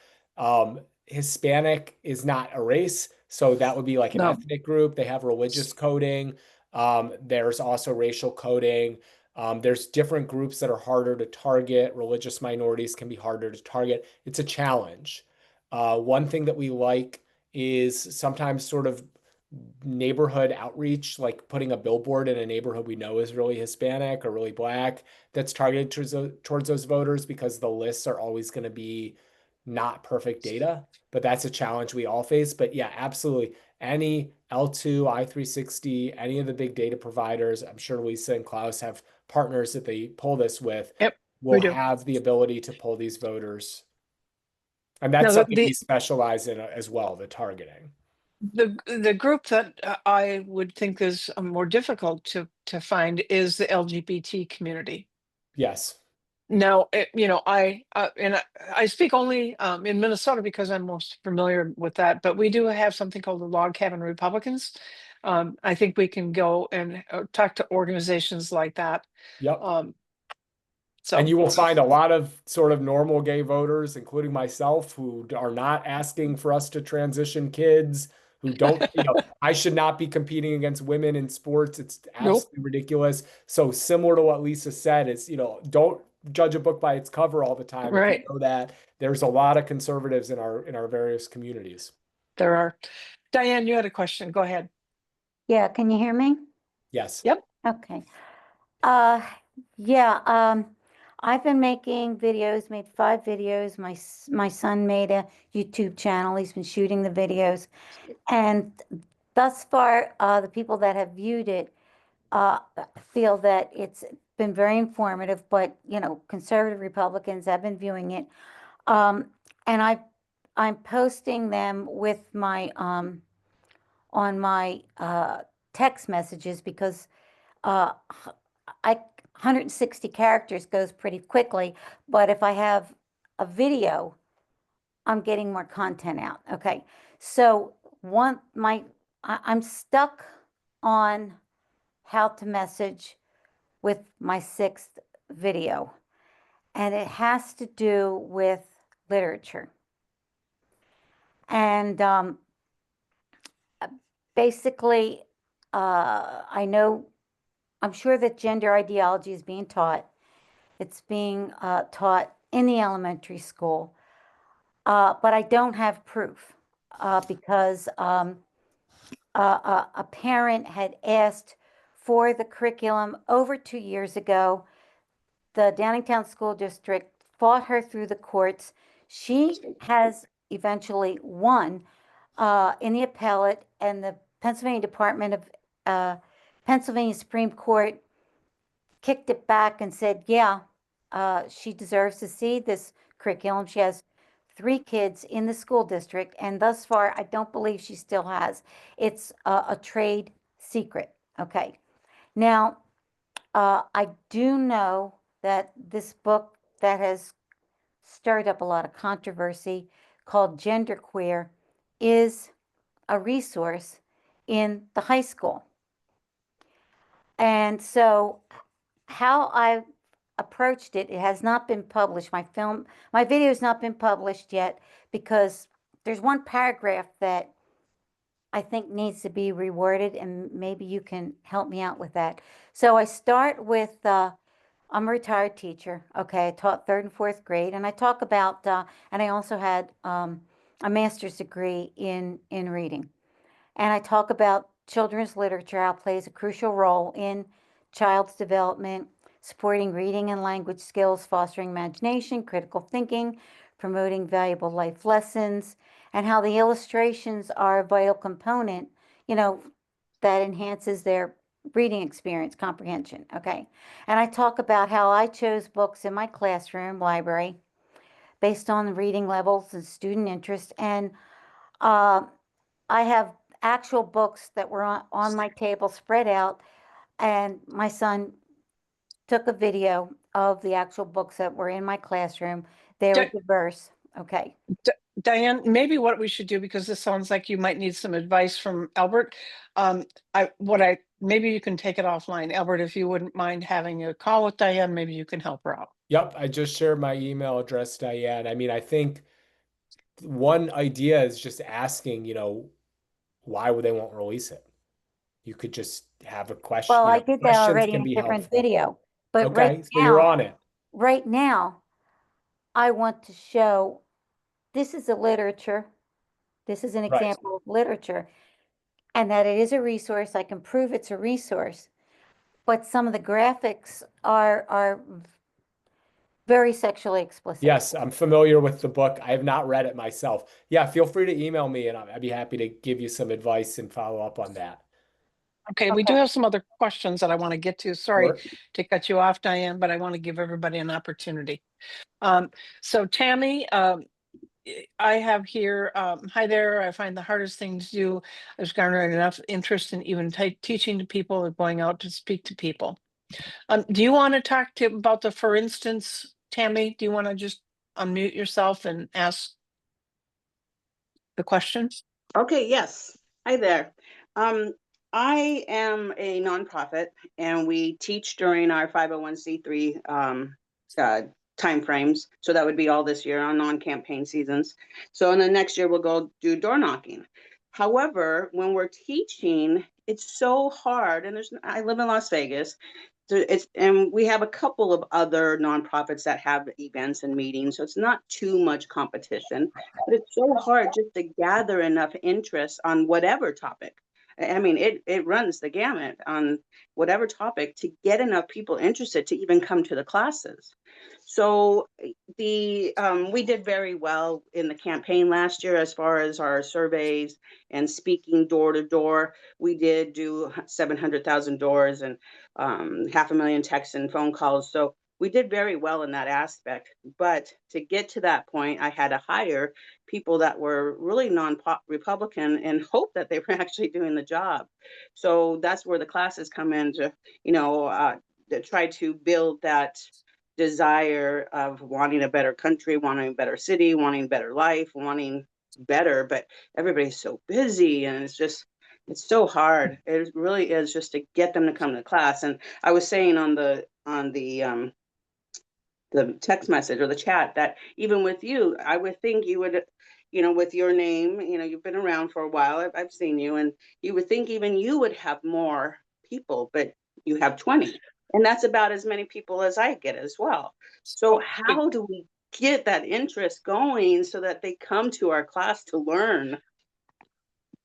Hispanic is not a race, so that would be like an No. ethnic group. They have religious coding. There's also racial coding. There's different groups that are harder to target. Religious minorities can be harder to target. It's a challenge. One thing that we like is sometimes sort of neighborhood outreach, like putting a billboard in a neighborhood we know is really Hispanic or really Black, that's targeted towards those voters, because the lists are always going to be not perfect data. But that's a challenge we all face. But yeah, absolutely. Any L2, I360, any of the big data providers, I'm sure Lisa and Klaus have partners that they pull this with, Yep, will we do. have the ability to pull these voters. And that's Now, something we specialize in as well, the targeting. the group that I would think is more difficult to find is the LGBT community. Yes. Now, I speak only in Minnesota because I'm most familiar with that. But we do have something called the Log Cabin Republicans. I think we can go and talk to organizations like that. Yep. So, and you will find a lot of sort of normal gay voters, including myself, who are not asking for us to transition kids, who don't, I should not be competing against women in sports. It's absolutely ridiculous. So similar to what Lisa said, is, don't judge a book by its cover all the time. Right. If you know that there's a lot of conservatives in our various communities. There are. Diane, you had a question. Go ahead. Yeah, can you hear me? Yes. Yep. Okay. I've been making videos, made 5 videos. My son made a YouTube channel. He's been shooting the videos. And thus far, the people that have viewed it feel that it's been very informative, but, conservative Republicans have been viewing it. And I'm posting them with my, on my text messages, because 160 characters goes pretty quickly, but if I have a video, I'm getting more content out. Okay, so I'm stuck on how to message with my 6th video, and it has to do with literature. And basically, I'm sure that gender ideology is being taught. It's being taught in the elementary school, but I don't have proof because a parent had asked for the curriculum over 2 years ago. The Downingtown School District fought her through the courts. She has eventually won in the appellate, and the Pennsylvania Department of Pennsylvania Supreme Court kicked it back and said, yeah, she deserves to see this curriculum. She has 3 kids in the school district, and thus far, I don't believe she still has. It's a trade secret. Okay. Now, I do know that this book that has stirred up a lot of controversy, called Genderqueer, is a resource in the high school. And so how I approached it, it has not been published. My video has not been published yet because there's one paragraph that I think needs to be reworded, and maybe you can help me out with that. So I start with, I'm a retired teacher. Okay, I taught 3rd and 4th grade, and I talk about, and I also had a master's degree in reading. And I talk about children's literature, how it plays a crucial role in child's development, supporting reading and language skills, fostering imagination, critical thinking, promoting valuable life lessons, and how the illustrations are a vital component, that enhances their reading experience, comprehension. Okay. And I talk about how I chose books in my classroom library based on reading levels and student interest. And I have actual books that were on my table spread out, and my son took a video of the actual books that were in my classroom. They were diverse. Okay. Diane, maybe what we should do, because this sounds like you might need some advice from Albert. Maybe you can take it offline. Albert, if you wouldn't mind having a call with Diane, maybe you can help her out. Yep, I just shared my email address, Diane. I mean, I think one idea is just asking, why would they won't release it? You could just have a question. Well, I did that already can in a be different helpful. video, but Okay, right so you're now, on it. right now, I want to show, this is a literature. This is an Right. example of literature, and that it is a resource. I can prove it's a resource, but some of the graphics are very sexually explicit. Yes, I'm familiar with the book. I have not read it myself. Yeah, feel free to email me and I'd be happy to give you some advice and follow up on that. Okay, we do have some other questions that I want to get to. Sorry Sure. to cut you off, Diane, but I want to give everybody an opportunity. So Tammy, I have here, hi there, I find the hardest thing to do is garnering enough interest in even teaching to people or going out to speak to people. Do you want to talk about for instance, Tammy, do you want to just unmute yourself and ask the question? Okay, yes. Hi there. I am a nonprofit, and we teach during our 501c3 timeframes. So that would be all this year on non-campaign seasons. So in the next year, we'll go do door knocking. However, when we're teaching, it's so hard. And I live in Las Vegas. And we have a couple of other nonprofits that have events and meetings, so it's not too much competition, but it's so hard just to gather enough interest on whatever topic. I mean, it runs the gamut on whatever topic to get enough people interested to even come to the classes. So we did very well in the campaign last year as far as our surveys and speaking door to door. We did do 700,000 doors and 500,000 texts and phone calls. So we did very well in that aspect. But to get to that point, I had to hire people that were really non-Republican and hope that they were actually doing the job. So that's where the classes come in to, to try to build that desire of wanting a better country, wanting a better city, wanting better life, wanting better, but everybody's so busy and it's so hard. It really is just to get them to come to class. And I was saying on the text message or the chat that even with you, I would think you would, with your name, you've been around for a while. I've seen you, and you would think even you would have more people, but you have 20. And that's about as many people as I get as well. So how do we get that interest going so that they come to our class to learn?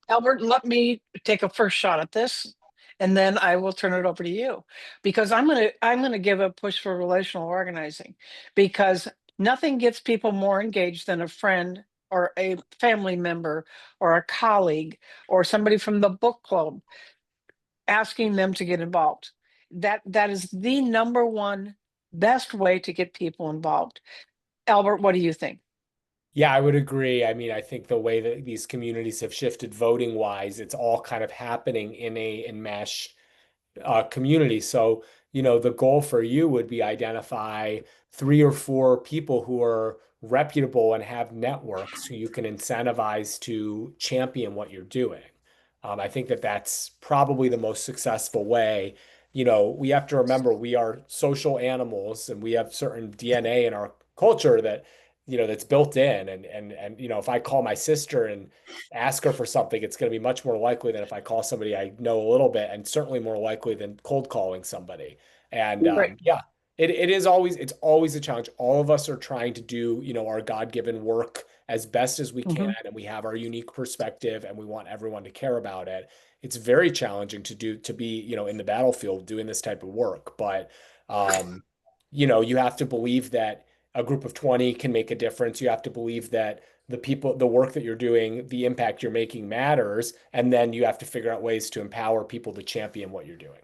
Albert, let me take a first shot at this, and then I will turn it over to you, because I'm gonna give a push for relational organizing, because nothing gets people more engaged than a friend or a family member or a colleague or somebody from the book club asking them to get involved. That is the number one best way to get people involved. Albert, what do you think? Yeah, I would agree. I mean, I think the way that these communities have shifted voting wise, it's all kind of happening in a enmeshed community. So, the goal for you would be identify 3 or 4 people who are reputable and have networks who you can incentivize to champion what you're doing. I think that that's probably the most successful way. We have to remember we are social animals and we have certain DNA in our culture that, that's built in. And if I call my sister and ask her for something, it's going to be much more likely than if I call somebody I know a little bit, and certainly more likely than cold calling somebody. And Right. yeah, it's always a challenge. All of us are trying to do, our God-given work as best as we can, and we have our unique perspective, and we want everyone to care about it. It's very challenging to be, in the battlefield doing this type of work. But you have to believe that a group of 20 can make a difference. You have to believe that the work that you're doing, the impact you're making matters. And then you have to figure out ways to empower people to champion what you're doing.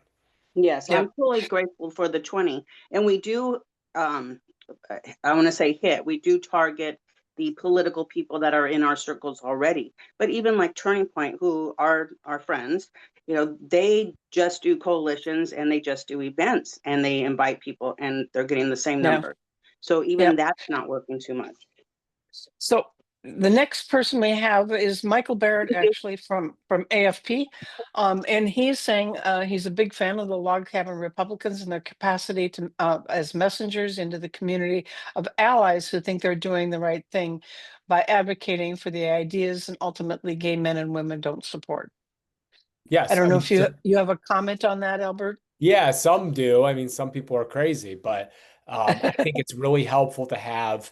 Yes, Yep. I'm totally grateful for the 20. And we do, I want to say we do target the political people that are in our circles already. But even like Turning Point, who are our friends, they just do coalitions and they just do events and they invite people and they're getting the same Yeah. number. So even Yep. that's not working too much. So the next person we have is Michael Barrett, actually from AFP, and he's saying he's a big fan of the Log Cabin Republicans and their capacity to as messengers into the community of allies who think they're doing the right thing by advocating for the ideas and ultimately gay men and women don't support. I Yes. don't I know mean, if you have a comment on that, Albert. yeah, some do. I mean, some people are crazy, but I think it's really helpful to have,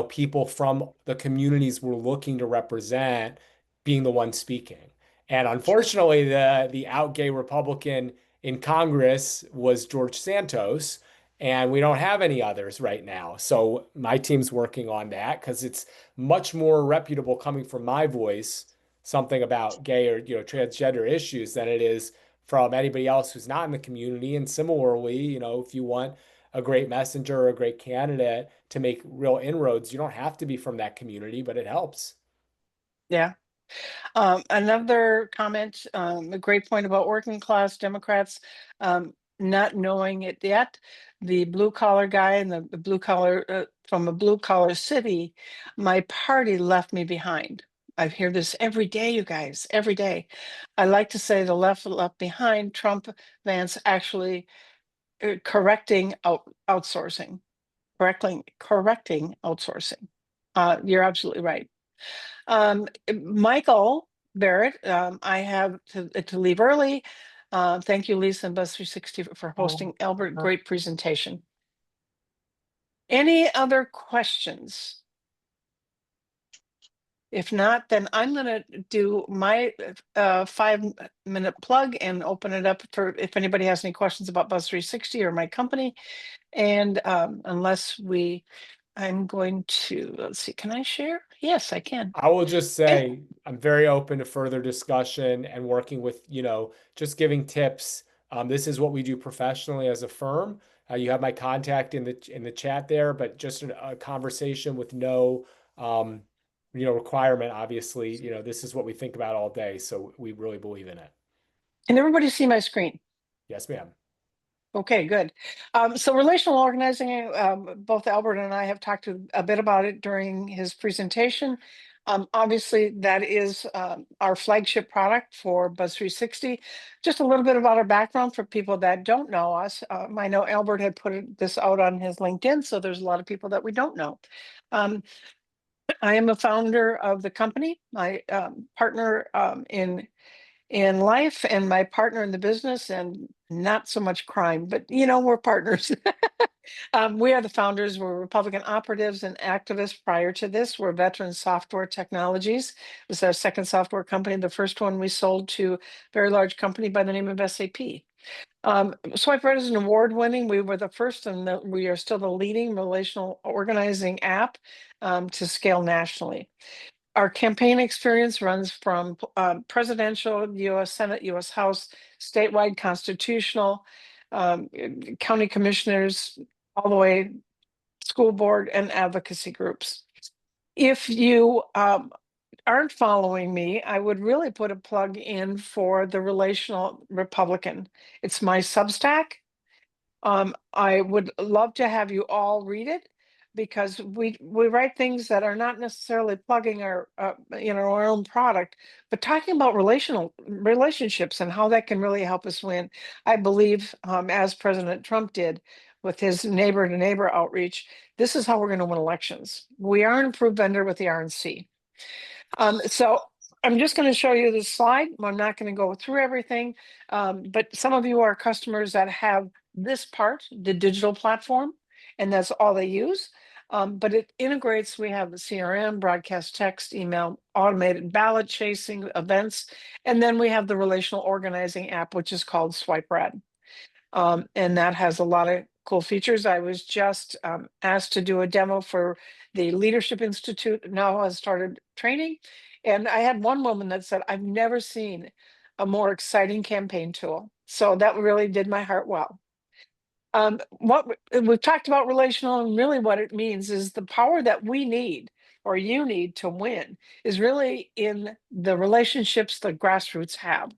people from the communities we're looking to represent being the one speaking. And unfortunately, the out gay Republican in Congress was George Santos, and we don't have any others right now. So my team's working on that because it's much more reputable coming from my voice, something about gay or transgender issues, than it is from anybody else who's not in the community. And similarly, if you want a great messenger or a great candidate to make real inroads, you don't have to be from that community, but it helps. Yeah. Another comment, a great point about working class Democrats not knowing it yet. The blue collar guy and the blue collar from a blue collar city, my party left me behind. I hear this every day, you guys, every day. I like to say the left behind. Trump, Vance actually correcting outsourcing, correcting outsourcing. You're absolutely right. Michael Barrett, I have to leave early. Thank you, Lisa and Buzz360 for hosting. Albert, great presentation. Any other questions? If not, then I'm going to do my 5-minute plug and open it up for if anybody has any questions about Buzz360 or my company. And I'm going to, let's see, can I share? Yes, I can. I will just say I'm very open to further discussion and working with, just giving tips. This is what we do professionally as a firm. You have my contact in the chat there, but just a conversation with no, requirement. Obviously, this is what we think about all day. So we really believe in it. Can everybody see my screen? Yes, ma'am. Okay, good. So relational organizing, both Albert and I have talked a bit about it during his presentation. Obviously, that is our flagship product for Buzz360. Just a little bit about our background for people that don't know us. I know Albert had put this out on his LinkedIn, so there's a lot of people that we don't know. I am a founder of the company. My partner in in life and my partner in the business, and not so much crime, but you know, we're partners. We are the founders. We're Republican operatives and activists. Prior to this, we're Veteran Software Technologies. It was our second software company. The first one we sold to a very large company by the name of SAP. SwipeRed is an award-winning. We were the first, and we are still the leading relational organizing app to scale nationally. Our campaign experience runs from presidential, U.S. Senate, U.S. House, statewide, constitutional, county commissioners, all the way school board and advocacy groups. If you aren't following me, I would really put a plug in for the Relational Republican. It's my Substack. I would love to have you all read it, because we write things that are not necessarily plugging our our own product, but talking about relationships and how that can really help us win. I believe, as President Trump did with his neighbor to neighbor outreach, this is how we're going to win elections. We are an approved vendor with the RNC. So I'm just going to show you this slide. I'm not going to go through everything, but some of you are customers that have this part, the digital platform, and that's all they use. But it integrates, we have the CRM, broadcast text, email, automated ballot chasing, events, and then we have the relational organizing app, which is called SwipeRed. And that has a lot of cool features. I was just asked to do a demo for the Leadership Institute. Now has started training. And I had one woman that said, I've never seen a more exciting campaign tool. So that really did my heart well. What we've talked about relational, and really what it means is the power that we need, or you need, to win is really in the relationships the grassroots have.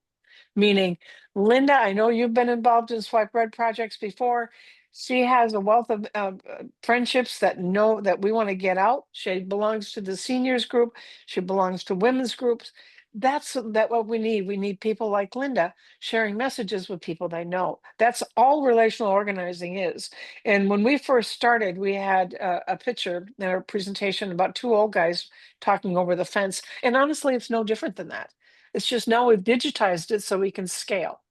Meaning, Linda, I know you've been involved in SwipeRed projects before. She has a wealth of friendships that know that we want to get out. She belongs to the seniors group. She belongs to women's groups. That's what we need. We need people like Linda sharing messages with people they know. That's all relational organizing is. And when we first started, we had a picture in our presentation about two old guys talking over the fence. And honestly, it's no different than that. It's just now we've digitized it so we can scale.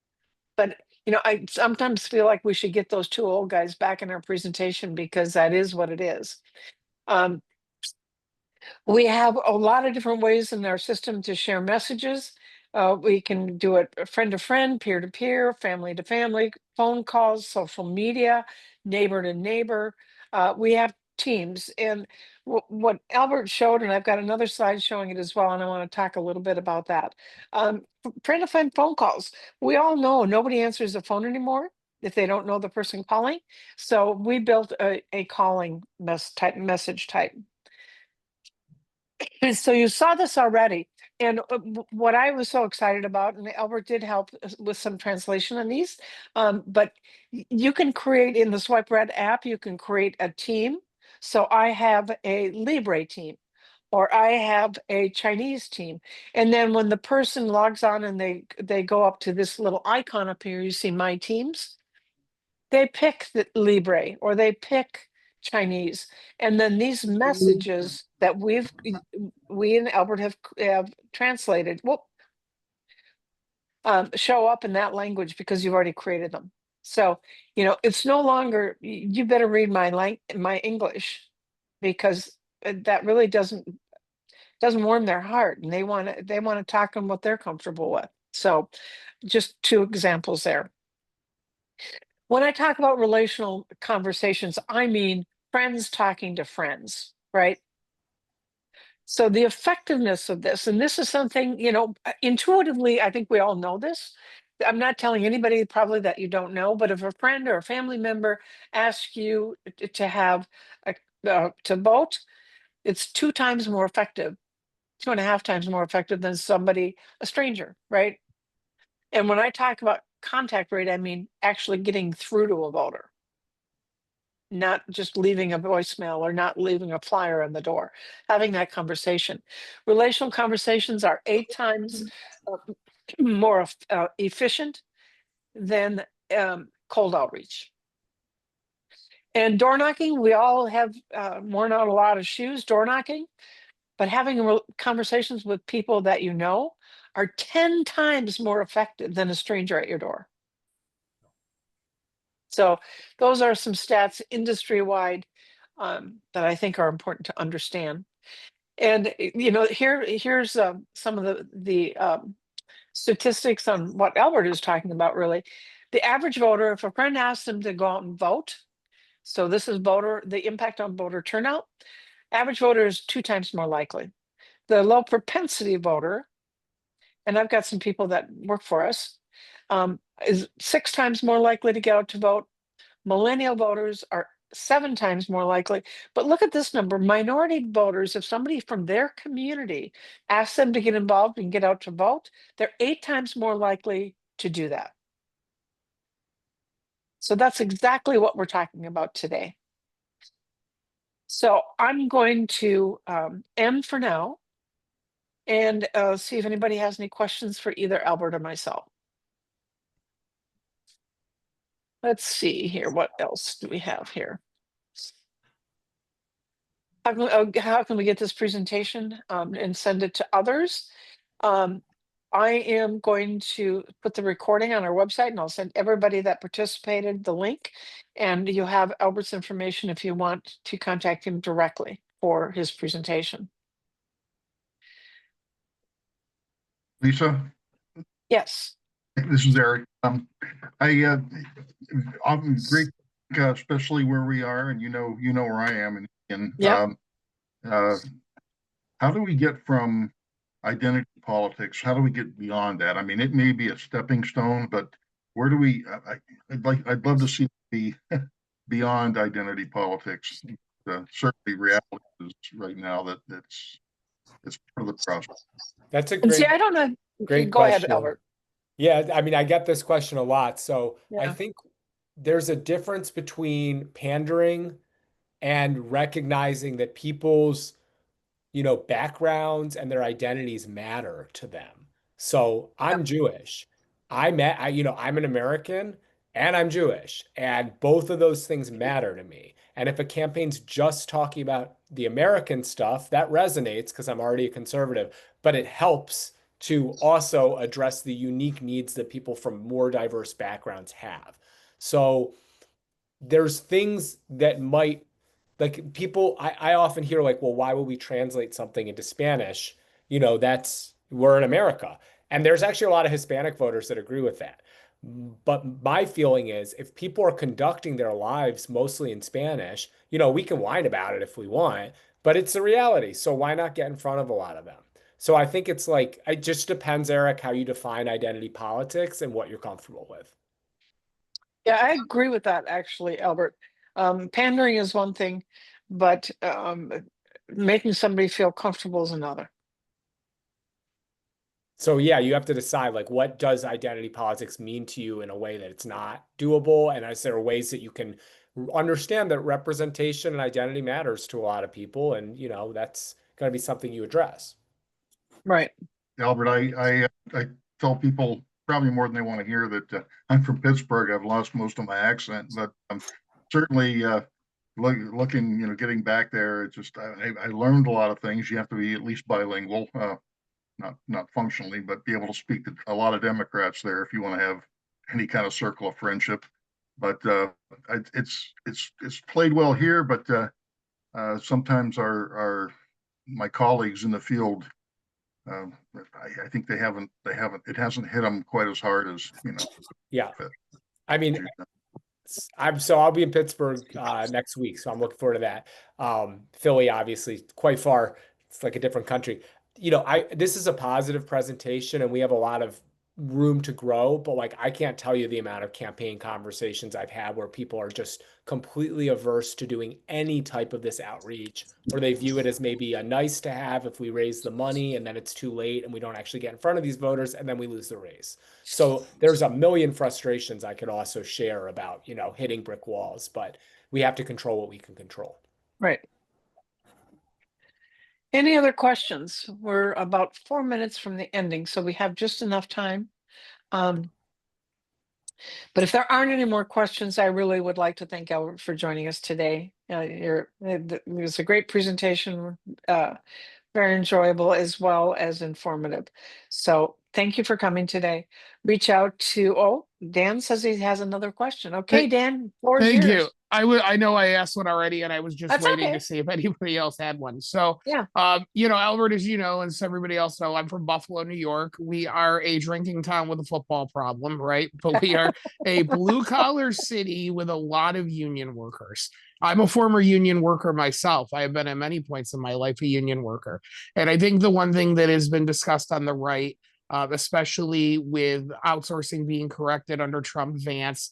But I sometimes feel like we should get those two old guys back in our presentation, because that is what it is. We have a lot of different ways in our system to share messages. We can do it friend to friend, peer to peer, family to family, phone calls, social media, neighbor to neighbor. We have teams. And what Albert showed, and I've got another slide showing it as well, and I want to talk a little bit about that. Friend to friend phone calls. We all know nobody answers the phone anymore if they don't know the person calling. So we built a calling message type. And so you saw this already. And what I was so excited about, and Albert did help with some translation on these, but you can create in the SwipeRed app, you can create a team. So I have a Libre team, or I have a Chinese team. And then when the person logs on and they go up to this little icon up here, you see my teams. They pick the Libre or they pick Chinese. And then these messages that we and Albert have translated show up in that language because you've already created them. So, it's no longer, you better read my English, because that really doesn't warm their heart, and they want to talk on what they're comfortable with. So just two examples there. When I talk about relational conversations, I mean friends talking to friends, right? So the effectiveness of this, and this is something, intuitively, I think we all know this. I'm not telling anybody probably that you don't know, but if a friend or a family member asks you to vote, it's 2 times more effective, 2.5 times more effective than a stranger, right? And when I talk about contact rate, I mean actually getting through to a voter, not just leaving a voicemail or not leaving a flyer on the door, having that conversation. Relational conversations are 8 times more efficient than cold outreach. And door knocking, we all have worn out a lot of shoes door knocking, but having conversations with people that you know are 10 times more effective than a stranger at your door. So those are some stats industry-wide that I think are important to understand. And here's some of the statistics on what Albert is talking about. Really, the average voter, if a friend asks them to go out and vote, so this is the impact on voter turnout. Average voter is 2 times more likely. The low propensity voter, and I've got some people that work for us, is 6 times more likely to get out to vote. Millennial voters are 7 times more likely. But look at this number, minority voters, if somebody from their community asks them to get involved and get out to vote, they're 8 times more likely to do that. So that's exactly what we're talking about today. So I'm going to end for now and see if anybody has any questions for either Albert or myself. Let's see here. What else do we have here? How can we get this presentation and send it to others? I am going to put the recording on our website, and I'll send everybody that participated the link. And you have Albert's information if you want to contact him directly for his presentation. Lisa, Yes. this is Eric. I'm great, especially where we are, and you know where I am, and Yep. How do we get from identity politics? How do we get beyond that? I mean, it may be a stepping stone, but where do we? I'd love to see it be beyond identity politics. Certainly, reality is right now that it's part of the process. That's a And see, great, I don't know. great Go ahead, question. Albert. Yeah, I mean, I get this question a lot. So I Yeah. think there's a difference between pandering and recognizing that people's, backgrounds and their identities matter to them. So I'm Jewish. I'm an American and I'm Jewish, and both of those things matter to me. And if a campaign's just talking about the American stuff, that resonates because I'm already a conservative, but it helps to also address the unique needs that people from more diverse backgrounds have. So there's things that might, like, people, I often hear like, well, why would we translate something into Spanish? We're in America. And there's actually a lot of Hispanic voters that agree with that. But my feeling is if people are conducting their lives mostly in Spanish, we can whine about it if we want, but it's a reality. So why not get in front of a lot of them? So I think it's like, it just depends, Eric, how you define identity politics and what you're comfortable with. Yeah, I agree with that, actually, Albert. Pandering is one thing, but making somebody feel comfortable is another. So yeah, you have to decide, like, what does identity politics mean to you in a way that it's not doable? And is there ways that you can understand that representation and identity matters to a lot of people? And, that's going to be something you address. Right. Albert, I tell people probably more than they want to hear that I'm from Pittsburgh. I've lost most of my accent, but I'm certainly looking, getting back there. It's just I learned a lot of things. You have to be at least bilingual, not functionally, but be able to speak to a lot of Democrats there if you want to have any kind of circle of friendship. But it's played well here, but sometimes my colleagues in the field, I think it hasn't hit them quite as hard as, Yeah. I mean, I'll be in Pittsburgh next week, so I'm looking forward to that. Philly, obviously, quite far. It's like a different country. This is a positive presentation, and we have a lot of room to grow, but like, I can't tell you the amount of campaign conversations I've had where people are just completely averse to doing any type of this outreach, or they view it as maybe a nice to have if we raise the money and then it's too late and we don't actually get in front of these voters and then we lose the race. So there's a million frustrations I could also share about, hitting brick walls, but we have to control what we can control. Right. Any other questions? We're about 4 minutes from the ending, so we have just enough time. But if there aren't any more questions, I really would like to thank Albert for joining us today. It was a great presentation, very enjoyable as well as informative. So Thank you for coming today. Reach out to, oh, Dan says he has another question. Okay, Dan, floor is Thank you. yours. I know I asked one already, and I was just That's waiting okay. to see if anybody else had one. So, Yeah. Albert, as you know, and so everybody else know, I'm from Buffalo, New York. We are a drinking town with a football problem, right? But we are a blue collar city with a lot of union workers. I'm a former union worker myself. I have been at many points in my life a union worker. And I think the one thing that has been discussed on the right, especially with outsourcing being corrected under Trump Vance,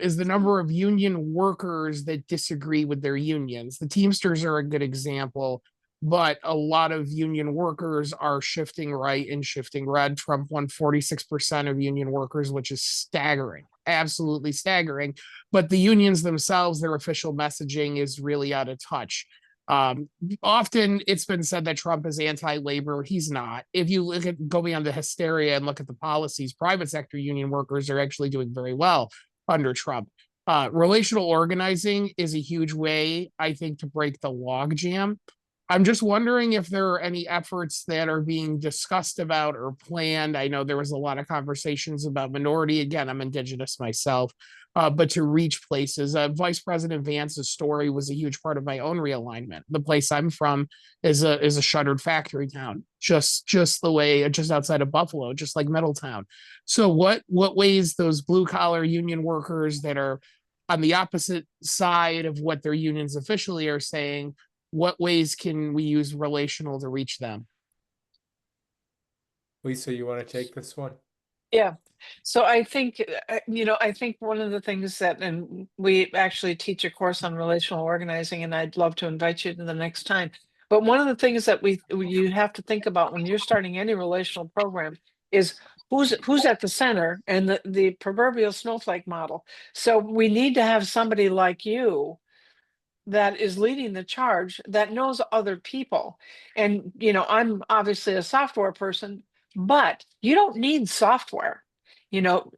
is the number of union workers that disagree with their unions. The Teamsters are a good example, but a lot of union workers are shifting right and shifting red. Trump won 46% of union workers, which is staggering, absolutely staggering. But the unions themselves, their official messaging is really out of touch. Often it's been said that Trump is anti-labor. He's not. If you go beyond the hysteria and look at the policies, private sector union workers are actually doing very well under Trump. Relational organizing is a huge way, I think, to break the logjam. I'm just wondering if there are any efforts that are being discussed about or planned. I know there was a lot of conversations about minority. Again, I'm Indigenous myself, but to reach places. Vice President Vance's story was a huge part of my own realignment. The place I'm from is a shuttered factory town, just the way, just outside of Buffalo, just like Middletown. So what ways those blue collar union workers that are on the opposite side of what their unions officially are saying, what ways can we use relational to reach them? Lisa, you want to take this one? Yeah. So I think, I think one of the things that, and we actually teach a course on relational organizing, and I'd love to invite you to the next time. But one of the things that you have to think about when you're starting any relational program is who's at the center and the proverbial snowflake model. So we need to have somebody like you that is leading the charge, that knows other people. And I'm obviously a software person, but you don't need software.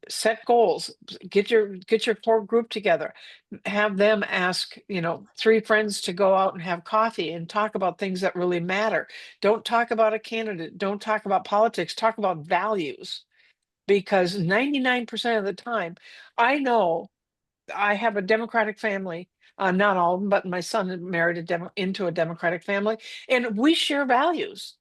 Set goals, get your core group together, have them ask 3 friends to go out and have coffee and talk about things that really matter. Don't talk about a candidate, don't talk about politics, talk about values. Because 99% of the time, I know I have a Democratic family, not all of them, but my son married into a Democratic family, and we share values.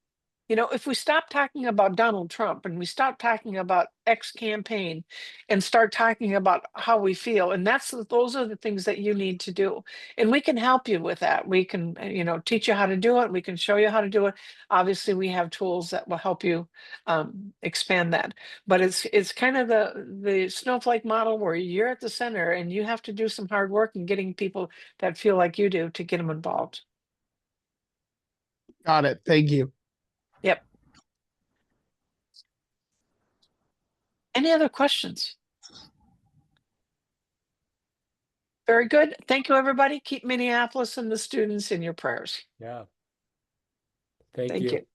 If we stop talking about Donald Trump and we stop talking about X campaign and start talking about how we feel, and those are the things that you need to do. And we can help you with that. We can, teach you how to do it. We can show you how to do it. Obviously, we have tools that will help you expand that. But it's kind of the snowflake model where you're at the center and you have to do some hard work in getting people that feel like you do to get them involved. Got it. Thank you. Yep. Any other questions? Very good. Thank you, everybody. Keep Minneapolis and the students in your prayers. Yeah. Thank Thank you. you.